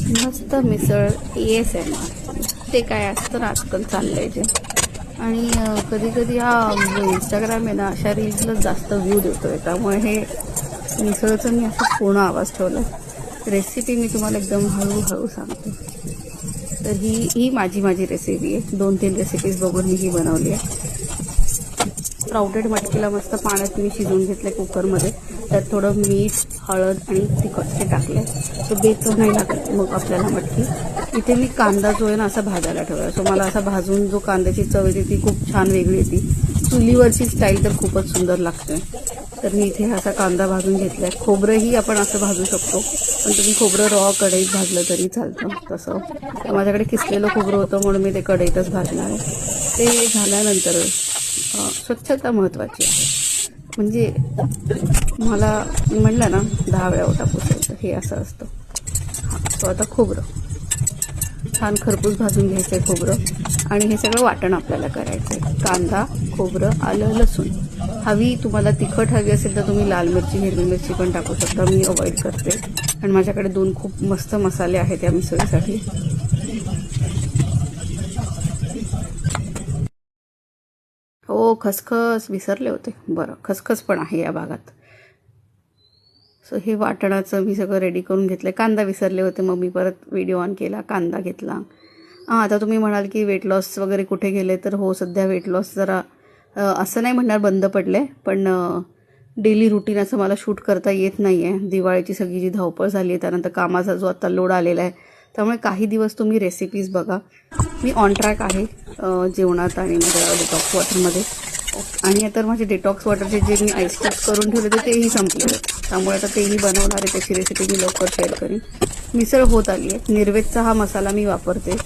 मस्त मिसळ ASMR ते काय असतं ना आजकाल चाललंय जे. आणि कधी कधी हा इंस्टाग्राम आहे ना अशा रील्सला जास्त व्ह्यू देतोय, त्यामुळे हे मिसळचं मी असं पूर्ण आवाज ठेवला. रेसिपी मी तुम्हाला एकदम हळूहळू सांगते. तर ही माझी रेसिपी आहे. 2-3 रेसिपीज बघून मी ही बनवली आहे. स्प्राउटेड मटकीला मस्त पाण्यात मी शिजवून घेतले कुकरमध्ये. त्यात थोडं मीठ, हळद आणि तिखट हे टाकले. तो बेचव नाही लागत मग आपल्याला मटकी. इथे मी कांदा जो आहे ना असा भाजायला ठेवला. सो मला असा भाजून जो कांद्याची चव येते ती खूप छान वेगळी येते. चुलीवरची स्टाईल तर खूपच सुंदर लागते. तर मी इथे असा कांदा भाजून घेतला आहे. खोबरंही आपण असं भाजू शकतो, पण तुम्ही खोबरं रॉ कढईत भाजलं तरी चालतं. तसं तर माझ्याकडे किसलेलं खोबरं होतं म्हणून मी ते कढईतच भाजणार आहे. ते झाल्यानंतर स्वच्छता महत्त्वाची आहे. म्हणजे मला म्हणलं ना 10 वेळा ओटा पुसायचं, हे असं असतं. सो आता खोबरं छान खरपूस भाजून घ्यायचं आहे खोबरं. आणि हे सगळं वाटण आपल्याला करायचं आहे. कांदा, खोबरं, आलं, लसूण. हवी तुम्हाला तिखट हवी असेल तर तुम्ही लाल मिरची, हिरवी मिरची पण टाकू शकता. मी अवॉइड करते आणि माझ्याकडे 2 खूप मस्त मसाले आहेत या मिसळीसाठी. हो, खसखस विसरले होते. बरं, खसखस पण आहे या भागात. सो हे वाटणाचं मी सगळं रेडी करून घेतलं. कांदा विसरले होते, मग मी परत व्हिडिओ ऑन केला, कांदा घेतला. आता तुम्ही म्हणाल की वेट लॉस वगैरे कुठे गेले, तर हो सध्या वेट लॉस जरा असं नाही म्हणणार बंद पडले, पण डेली रुटीन असं मला शूट करता येत नाही आहे. दिवाळीची सगळी जी धावपळ झाली आहे, त्यानंतर कामाचा जो आता लोड आलेला आहे, त्यामुळे काही दिवस तुम्ही रेसिपीज बघा. मी ऑन ट्रॅक आहे जेवणात आणि माझ्या डिटॉक्स वॉटरमध्ये. आणि आता माझे डिटॉक्स वॉटरचे जे मी आईस क्यूब्स करून ठेवले होते तेही संपले, त्यामुळे आता तेही बनवणार आहे. त्याची रेसिपी मी लवकर शेअर करीन. मिसळ होत आली आहे. निर्वेदचा हा मसाला मी वापरते.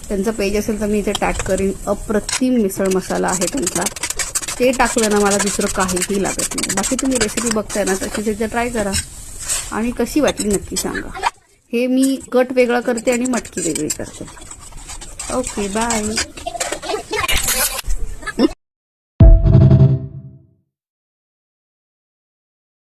त्यांचा पेज असेल तर मी इथे टॅग करीन. अप्रतिम मिसळ मसाला आहे त्यांचा. ते टाकलं ना मला दुसरं काहीही लागत नाही. बाकी तुम्ही रेसिपी बघताय ना तशीच एकदा ट्राय करा आणि कशी वाटली नक्की सांगा. हे मी कट वेगळा करते आणि मटकी वेगळी करते. Okay, bye.